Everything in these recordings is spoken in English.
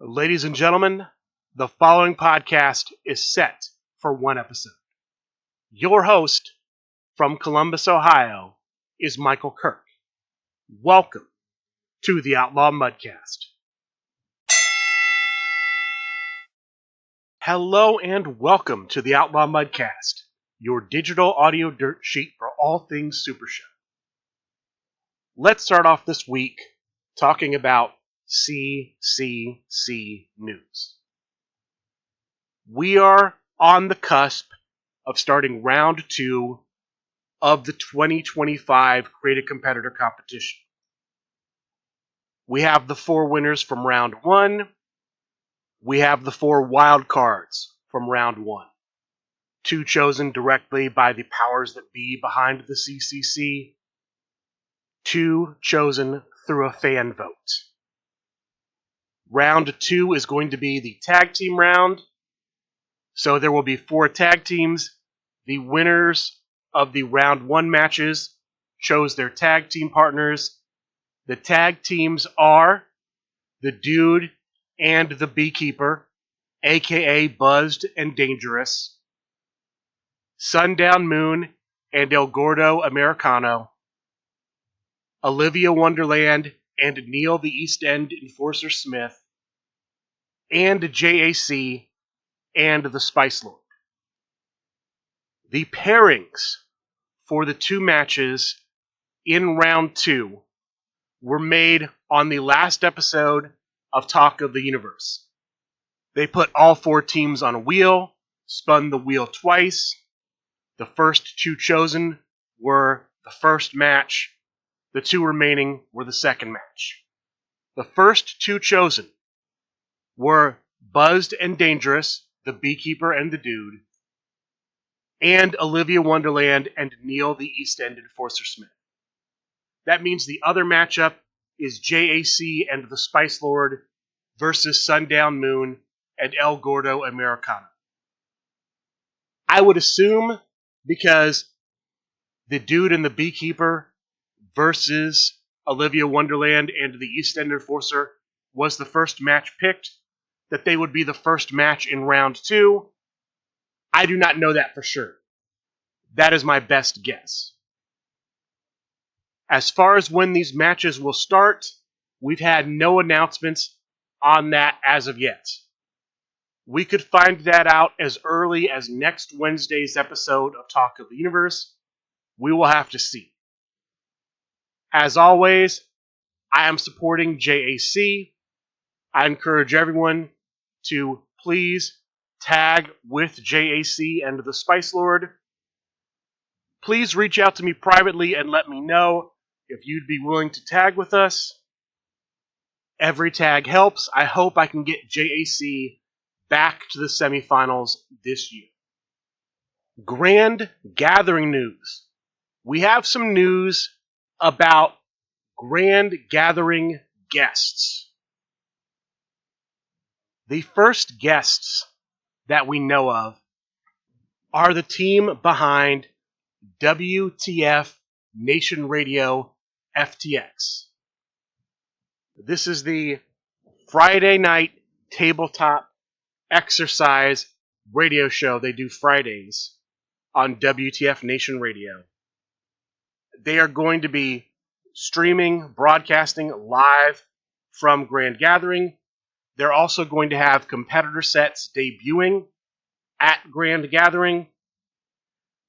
Ladies and gentlemen, the following podcast is set for one episode. Your host from Columbus, Ohio, is Michael Kirk. Welcome to the Outlaw Mudcast. Hello and welcome to the Outlaw Mudcast, your digital audio dirt sheet for all things Super Show. Let's start off this week talking about CCC news. We are on the cusp of starting round 2 of the 2025 Creative Competitor Competition. We have the 4 winners from round 1. We have the 4 wild cards from round 1. 2 chosen directly by the powers that be behind the CCC. 2 chosen through a fan vote. Round 2 is going to be the tag team round. So there will be 4 tag teams. The winners of the round 1 matches chose their tag team partners. The tag teams are the Dude and the Beekeeper, aka Buzzed and Dangerous, Sundown Moon and El Gordo Americano, Olivia Wonderland and Neil the East End Enforcer Smith, and JAC and the Spice Lord. The pairings for the 2 matches in round 2 were made on the last episode of Talk of the Universe. They put all 4 teams on a wheel, spun the wheel twice. The first 2 chosen were the first match. The 2 remaining were the second match. The first 2 chosen were Buzzed and Dangerous, the Beekeeper and the Dude, and Olivia Wonderland and Neil the East End Enforcer Smith. That means the other matchup is JAC and the Spice Lord versus Sundown Moon and El Gordo Americano. I would assume because the Dude and the Beekeeper versus Olivia Wonderland and the East End Enforcer was the first match picked, that they would be the first match in round 2. I do not know that for sure. That is my best guess. As far as when these matches will start, we've had no announcements on that as of yet. We could find that out as early as next Wednesday's episode of Talk of the Universe. We will have to see. As always, I am supporting JAC. I encourage everyone to please tag with JAC and the Spice Lord. Please reach out to me privately and let me know if you'd be willing to tag with us. Every tag helps. I hope I can get JAC back to the semifinals this year. Grand Gathering news. We have some news about Grand Gathering guests. The first guests that we know of are the team behind WTF Nation Radio FTX. This is the Friday night tabletop exercise radio show they do Fridays on WTF Nation Radio. They are going to be streaming, broadcasting live from Grand Gathering. They're also going to have competitor sets debuting at Grand Gathering.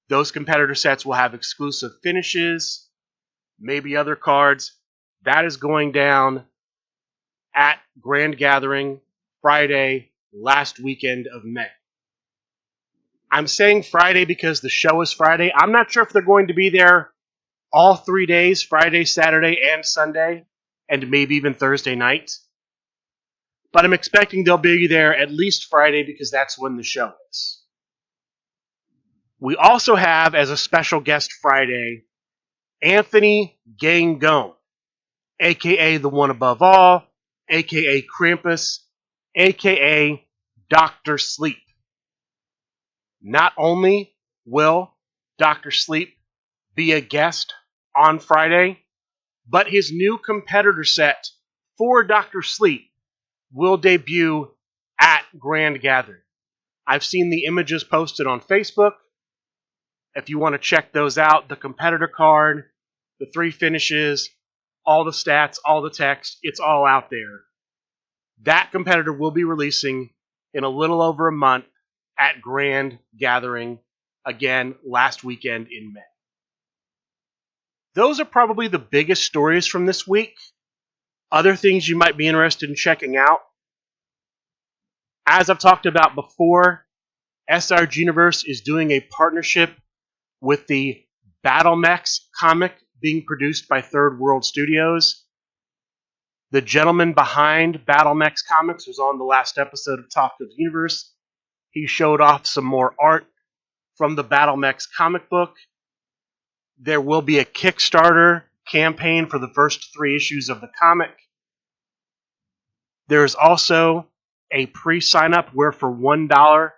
Those competitor sets will have exclusive finishes, maybe other cards. That is going down at Grand Gathering Friday, last weekend of May. I'm saying Friday because the show is Friday. I'm not sure if they're going to be there all 3 days, Friday, Saturday, and Sunday, and maybe even Thursday night. But I'm expecting they'll be there at least Friday because that's when the show is. We also have, as a special guest Friday, Anthony Gangone, a.k.a. the One Above All, a.k.a. Krampus, a.k.a. Dr. Sleep. Not only will Dr. Sleep be a guest on Friday, but his new competitor set for Dr. Sleep will debut at Grand Gathering. I've seen the images posted on Facebook. If you want to check those out, the competitor card, the 3 finishes, all the stats, all the text, it's all out there. That competitor will be releasing in a little over a month at Grand Gathering, again, last weekend in May. Those are probably the biggest stories from this week. Other things you might be interested in checking out. As I've talked about before, SRG Universe is doing a partnership with the BattleMechs comic being produced by Third World Studios. The gentleman behind BattleMechs comics was on the last episode of Talk of the Universe. He showed off some more art from the BattleMechs comic book. There will be a Kickstarter campaign for the first 3 issues of the comic. There's also a pre-sign-up where for $1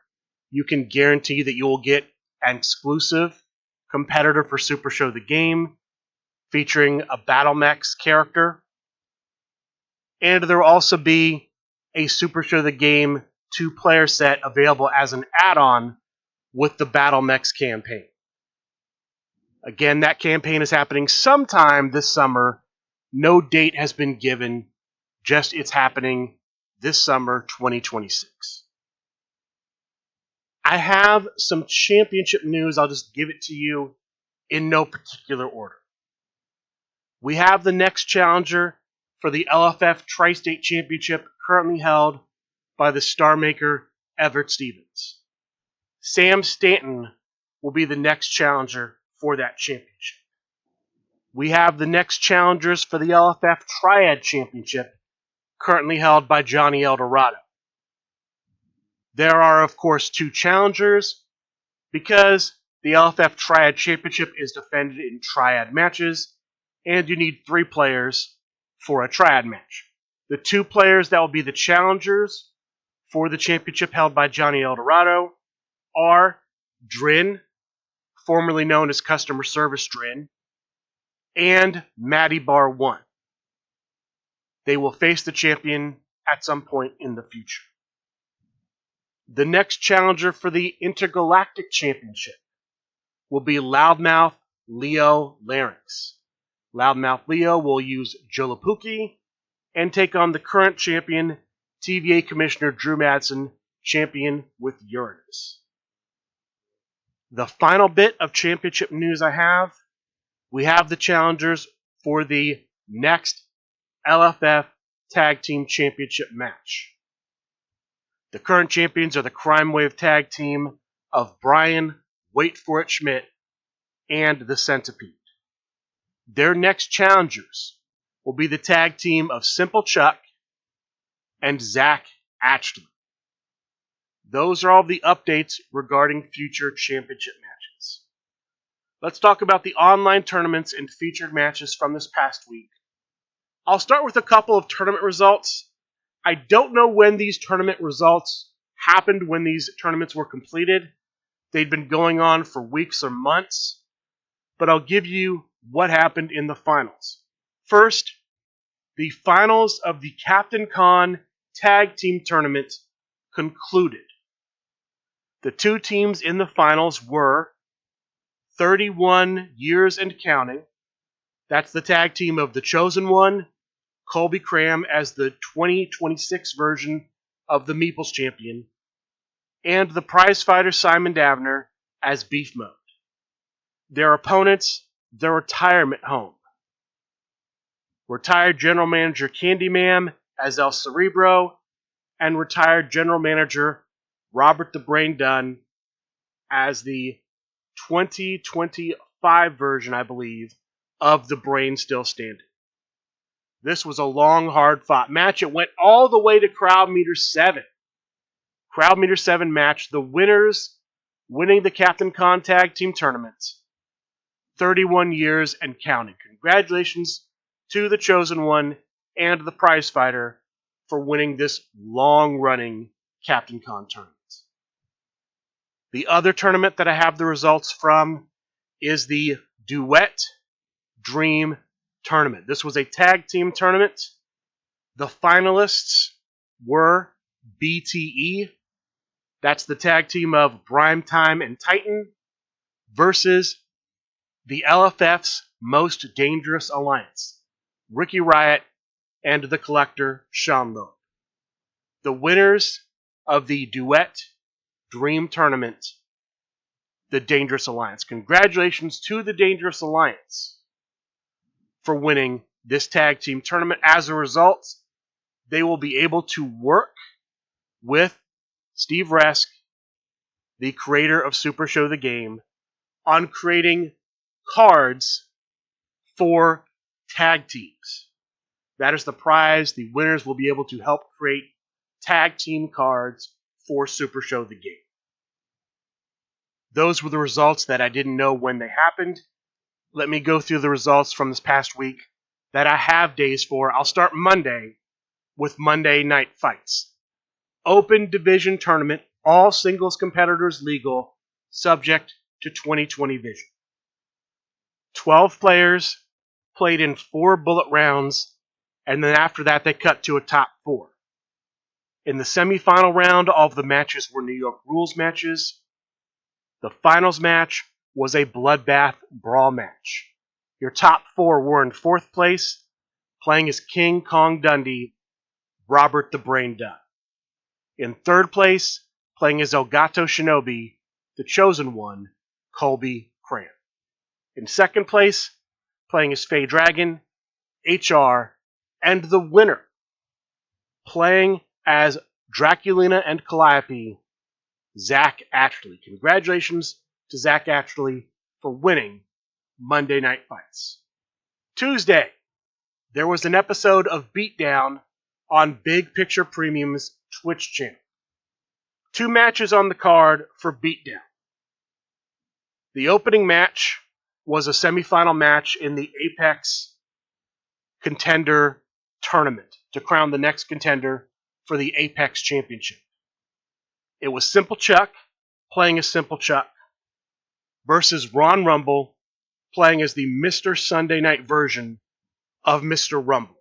you can guarantee that you will get an exclusive competitor for Super Show the Game featuring a BattleMechs character. And there will also be a Super Show the Game 2-player set available as an add-on with the BattleMechs campaign. Again, that campaign is happening sometime this summer. No date has been given, just it's happening this summer, 2026. I have some championship news. I'll just give it to you in no particular order. We have the next challenger for the LFF Tri-State Championship currently held by the star maker Everett Stevens. Sam Stanton will be the next challenger for that championship. We have the next challengers for the LFF Triad Championship currently held by Johnny Eldorado. There are, of course, 2 challengers because the LFF Triad Championship is defended in triad matches, and you need 3 players for a triad match. The 2 players that will be the challengers for the championship held by Johnny Eldorado are Drin, formerly known as Customer Service Drin, and Matty Bar 1. They will face the champion at some point in the future. The next challenger for the Intergalactic Championship will be Loudmouth Leo Larynx. Loudmouth Leo will use Jolapuki and take on the current champion, TVA Commissioner Drew Madsen, champion with Uranus. The final bit of championship news we have the challengers for the next LFF Tag Team Championship match. The current champions are the Crime Wave Tag Team of Brian, Wait For It Schmidt, and the Centipede. Their next challengers will be the tag team of Simple Chuck and Zach Ashton. Those are all the updates regarding future championship matches. Let's talk about the online tournaments and featured matches from this past week. I'll start with a couple of tournament results. I don't know when these tournament results happened, when these tournaments were completed. They'd been going on for weeks or months, but I'll give you what happened in the finals. First, the finals of the Captain Con Tag Team Tournament concluded. The 2 teams in the finals were 31 Years and Counting. That's the tag team of The Chosen One, Colby Cram as the 2026 version of the Meeples champion, and the prizefighter Simon Davner as Beef Mode. Their opponents, the retirement home. Retired General Manager Candyman as El Cerebro, and retired General Manager Robert the Brain Dunn as the 2025 version, I believe, of the Brain Still Standing. This was a long, hard-fought match. It went all the way to Crowd Meter 7. Crowd Meter 7 match, the winners winning the Captain Con Tag Team Tournament. 31 years and counting. Congratulations to the Chosen One and the prizefighter for winning this long-running Captain Con tournament. The other tournament that I have the results from is the Duet Dream Tournament. This was a tag team tournament. The finalists were BTE, that's the tag team of Brime Time and Titan, versus the LFF's Most Dangerous Alliance, Ricky Riot and the Collector, Sean Loeb. The winners of the Duet Dream Tournament, the Dangerous Alliance. Congratulations to the Dangerous Alliance for winning this tag team tournament. As a result, they will be able to work with Steve Resk, the creator of Super Show the Game, on creating cards for tag teams. That is the prize. The winners will be able to help create tag team cards for Super Show the Game. Those were the results that I didn't know when they happened. Let me go through the results from this past week that I have days for. I'll start Monday with Monday Night Fights. Open Division Tournament, all singles competitors legal, subject to 2020 vision. 12 players played in 4 bullet rounds, and then after that they cut to a top 4. In the semifinal round, all of the matches were New York rules matches. The finals match was a bloodbath brawl match. Your top 4 were in 4th place, playing as King Kong Dundee, Robert the Brain Dunn. In 3rd place, playing as Elgato Shinobi, the Chosen One, Colby Cran. In 2nd place, playing as Faye Dragon, HR, and the winner, playing as Draculina and Calliope, Zach Ashley. Congratulations to Zach Ashley for winning Monday Night Fights. Tuesday, there was an episode of Beatdown on Big Picture Premium's Twitch channel. 2 matches on the card for Beatdown. The opening match was a semifinal match in the Apex Contender Tournament to crown the next contender for the Apex Championship. It was Simple Chuck playing as Simple Chuck versus Ron Rumble playing as the Mr. Sunday Night version of Mr. Rumble.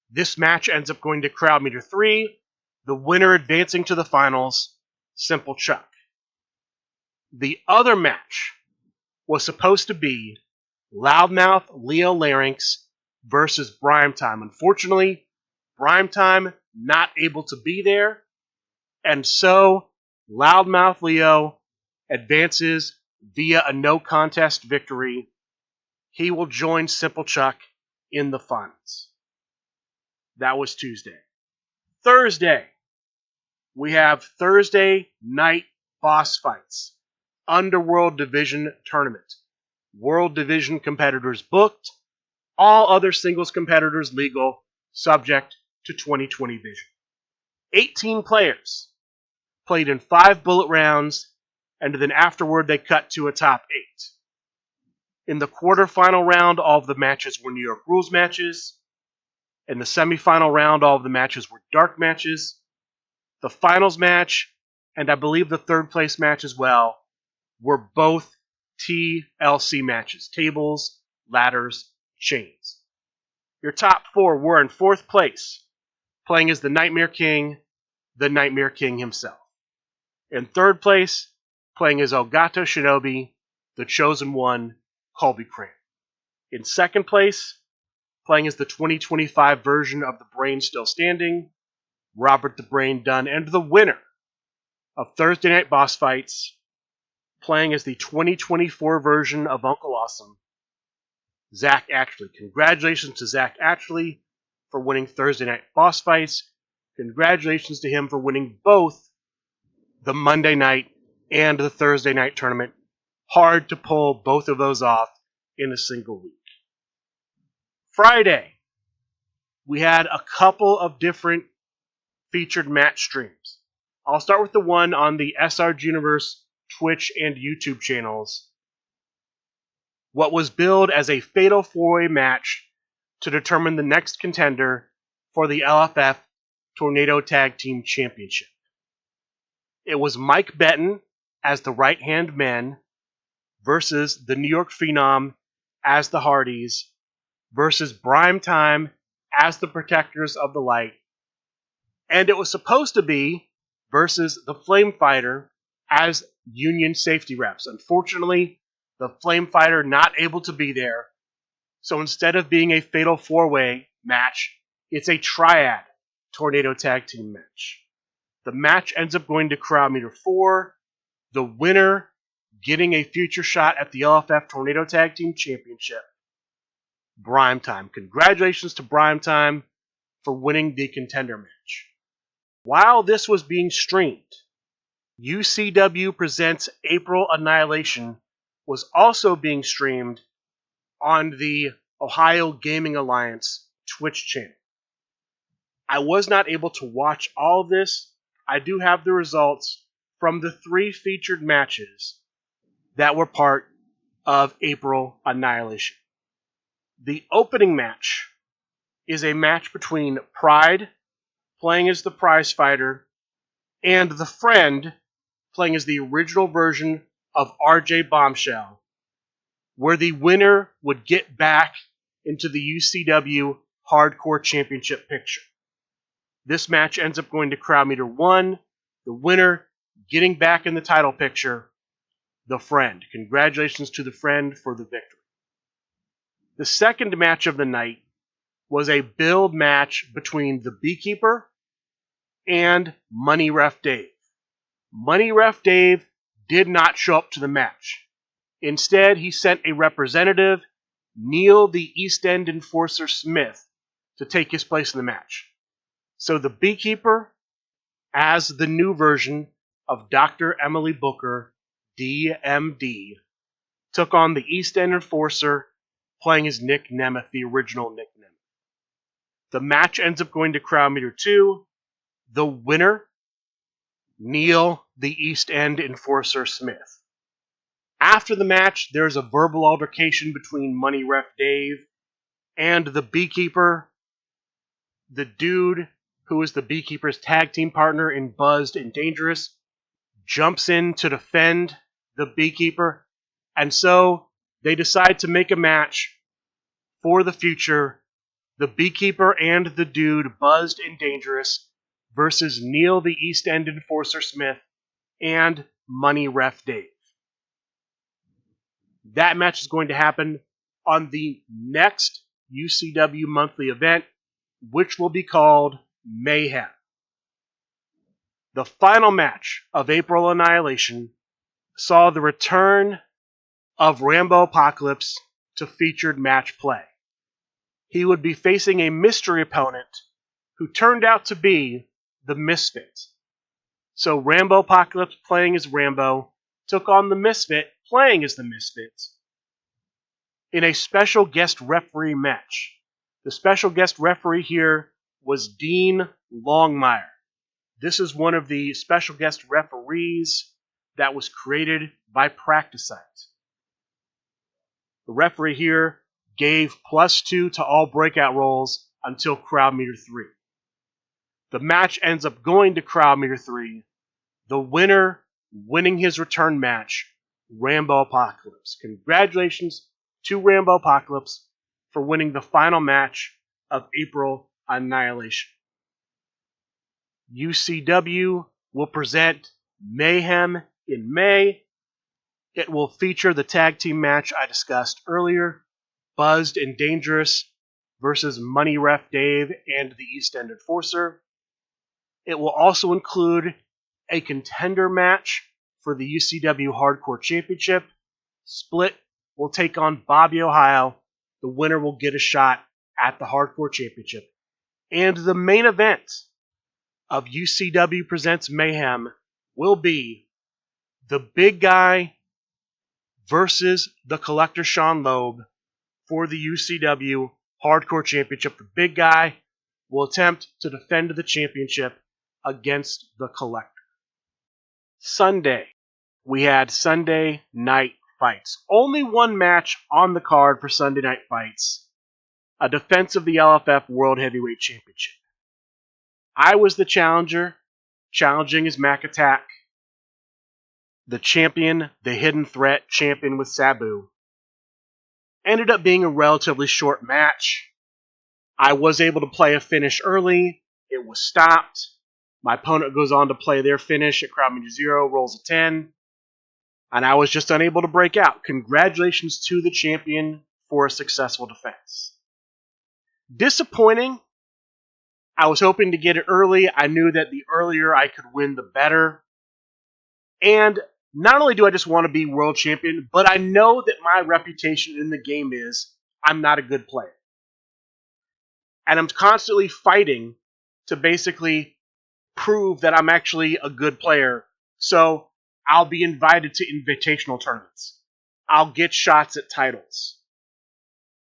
This match ends up going to Crowd Meter 3, the winner advancing to the finals, Simple Chuck. The other match was supposed to be Loudmouth Leo Larynx versus Brime Time. Unfortunately, Brime Time not able to be there, and so Loudmouth Leo advances via a no contest victory. He will join Simple Chuck in the finals. That was Tuesday. Thursday, we have Thursday night boss fights. Underworld Division Tournament. World Division competitors booked. All other singles competitors legal, subject to 2020 vision. 18 players played in 5 bullet rounds, and then afterward they cut to a top 8. In the quarterfinal round, all of the matches were New York rules matches. In the semifinal round, all of the matches were dark matches. The finals match, and I believe the 3rd place match as well, were both TLC matches. Tables, ladders, chains. Your top 4 were in 4th place, playing as the Nightmare King himself. In 3rd place, playing as Elgato Shinobi, the Chosen One, Colby Cran. In 2nd place, playing as the 2025 version of the Brain Still Standing, Robert the Brain Dunn, and the winner of Thursday Night Boss Fights, playing as the 2024 version of Uncle Awesome, Zach Ashley. Congratulations to Zach Ashley for winning Thursday Night Boss Fights. Congratulations to him for winning both the Monday night and the Thursday night tournament. Hard to pull both of those off in a single week. Friday, we had a couple of different featured match streams. I'll start with the one on the SRG Universe Twitch and YouTube channels. What was billed as a Fatal 4-Way match to determine the next contender for the LFF Tornado Tag Team Championship. It was Mike Benton as the Right Hand Men versus the New York Phenom as the Hardys versus Brime Time as the Protectors of the Light And it was supposed to be versus the Flame Fighter as Union safety reps. Unfortunately, the Flame Fighter not able to be there. So instead of being a fatal 4-way match, it's a triad tornado tag team match. The match ends up going to crowd meter 4. The winner getting a future shot at the LFF Tornado Tag Team Championship. Brime Time. Congratulations to Brime Time for winning the contender match. While this was being streamed, UCW Presents April Annihilation was also being streamed on the Ohio Gaming Alliance Twitch channel. I was not able to watch all of this. I do have the results from the 3 featured matches that were part of April Annihilation. The opening match is a match between Pride, playing as the prize fighter, and The Friend, playing as the original version of RJ Bombshell, where the winner would get back into the UCW Hardcore Championship picture. This match ends up going to crowd meter 1, the winner getting back in the title picture, The Friend. Congratulations to The Friend for the victory. The second match of the night was a build match between the Beekeeper and Money Ref Dave. Money Ref Dave did not show up to the match. Instead, he sent a representative, Neil the East End Enforcer Smith, to take his place in the match. So the Beekeeper, as the new version of Dr. Emily Booker, DMD, took on the East End Enforcer, playing as Nick Nemeth, the original Nick Nemeth. The match ends up going to crowd meter 2. The winner, Neil the East End Enforcer Smith. After the match, there's a verbal altercation between Money Ref Dave and the Beekeeper. The dude who is the Beekeeper's tag team partner in Buzzed and Dangerous jumps in to defend the Beekeeper, and so they decide to make a match for the future. The Beekeeper and the dude, Buzzed and Dangerous, versus Neil the East End Enforcer Smith and Money Ref Dave. That match is going to happen on the next UCW monthly event, which will be called Mayhem. The final match of April Annihilation saw the return of Rambo Apocalypse to featured match play. He would be facing a mystery opponent who turned out to be the Misfit. So Rambo Apocalypse, playing as Rambo, took on the Misfit, playing as the Misfit, in a special guest referee match. The special guest referee here was Dean Longmire. This is one of the special guest referees that was created by Practicite. The referee here gave +2 to all breakout rolls until crowd meter 3. The match ends up going to crowd meter 3. The winner winning his return match, Rambo Apocalypse. Congratulations to Rambo Apocalypse for winning the final match of April Annihilation. UCW will present Mayhem in May. It will feature the tag team match I discussed earlier, Buzzed and Dangerous versus Money Ref Dave and the East End Enforcer. It will also include a contender match for the UCW Hardcore Championship. Split will take on Bobby Ohio. The winner will get a shot at the Hardcore Championship. And the main event of UCW Presents Mayhem will be the Big Guy versus the Collector Sean Loeb for the UCW Hardcore Championship. The Big Guy will attempt to defend the championship against the Collector. Sunday, we had Sunday Night Fights. Only one match on the card for Sunday Night Fights. A defense of the LFF World Heavyweight Championship. I was the challenger, challenging as Mac Attack. The champion, the hidden threat champion with Sabu. Ended up being a relatively short match. I was able to play a finish early. It was stopped. My opponent goes on to play their finish at crowd meter 0, rolls a 10, and I was just unable to break out. Congratulations to the champion for a successful defense. Disappointing. I was hoping to get it early. I knew that the earlier I could win, the better. And not only do I just want to be world champion, but I know that my reputation in the game is I'm not a good player. And I'm constantly fighting to basically prove that I'm actually a good player. So I'll be invited to invitational tournaments. I'll get shots at titles.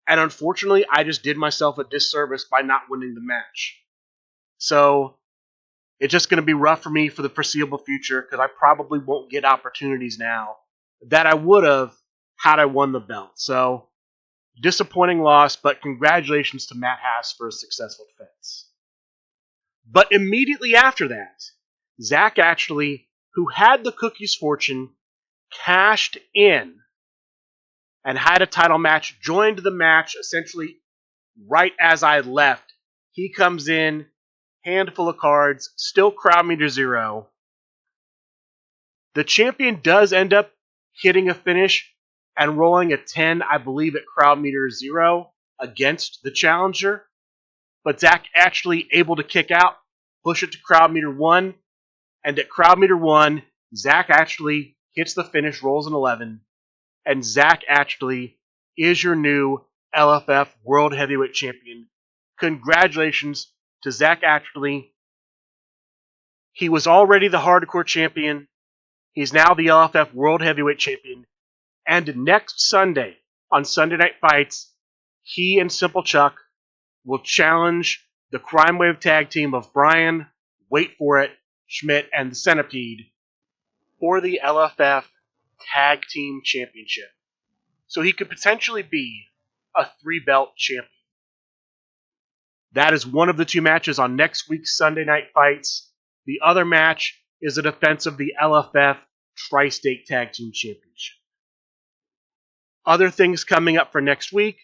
And unfortunately, I just did myself a disservice by not winning the match. So it's just going to be rough for me for the foreseeable future because I probably won't get opportunities now that I would have had I won the belt. So disappointing loss, but congratulations to Matt Haas for a successful defense. But immediately after that, Zach actually, who had the Cookies fortune, cashed in and had a title match, joined the match essentially right as I left. He comes in, handful of cards, still crowd meter 0. The champion does end up hitting a finish and rolling a 10, I believe, at crowd meter 0 against the challenger. But Zach actually able to kick out, push it to crowd meter 1, and at crowd meter 1, Zach actually hits the finish, rolls an 11, and Zach actually is your new LFF World Heavyweight Champion. Congratulations to Zach Actually. He was already the Hardcore Champion. He's now the LFF World Heavyweight Champion. And next Sunday, on Sunday Night Fights, he and Simple Chuck will challenge the Crime Wave tag team of Brian, wait for it, Schmidt, and the Centipede for the LFF Tag Team Championship. So he could potentially be a 3-belt champion. That is one of the 2 matches on next week's Sunday Night Fights. The other match is a defense of the LFF Tri-State Tag Team Championship. Other things coming up for next week.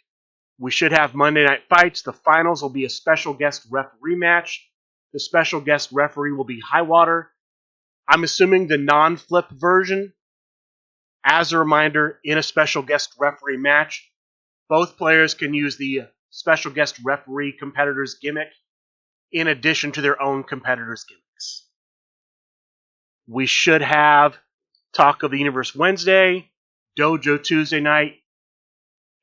We should have Monday Night Fights. The finals will be a special guest referee match. The special guest referee will be Highwater. I'm assuming the non-flip version. As a reminder, in a special guest referee match, both players can use the special guest referee competitor's gimmick in addition to their own competitor's gimmicks. We should have Talk of the Universe Wednesday, Dojo Tuesday night,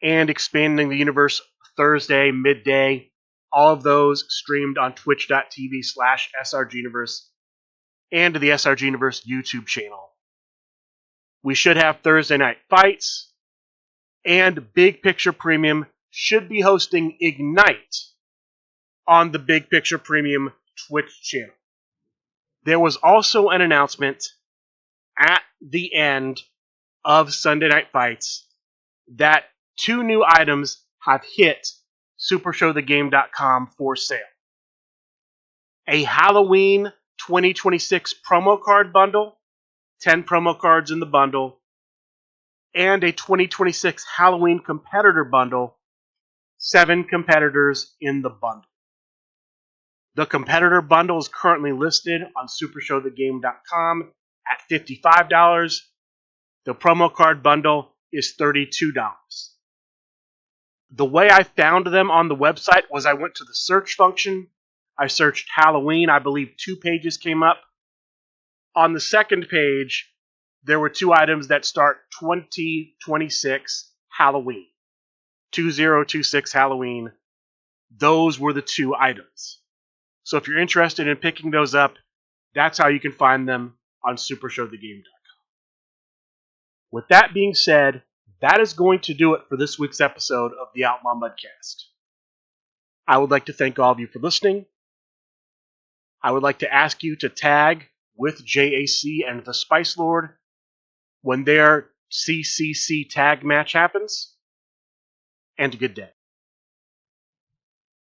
and Expanding the Universe Thursday midday. All of those streamed on twitch.tv/SRGuniverse and the SRG Universe YouTube channel. We should have Thursday Night Fights, and Big Picture Premium should be hosting Ignite on the Big Picture Premium Twitch channel. There was also an announcement at the end of Sunday Night Fights that 2 new items have hit SuperShowTheGame.com for sale. A Halloween 2026 promo card bundle, 10 promo cards in the bundle, and a 2026 Halloween competitor bundle, 7 competitors in the bundle. The competitor bundle is currently listed on SuperShowTheGame.com at $55. The promo card bundle is $32. The way I found them on the website was I went to the search function. I searched Halloween. I believe 2 pages came up. On the second page, there were 2 items that start 2026 Halloween. 2026 Halloween. Those were the 2 items. So if you're interested in picking those up, that's how you can find them on SuperShowTheGame.com. With that being said, that is going to do it for this week's episode of the Outlaw Mudcast. I would like to thank all of you for listening. I would like to ask you to tag with JAC and the Spice Lord when their CCC tag match happens. And good day.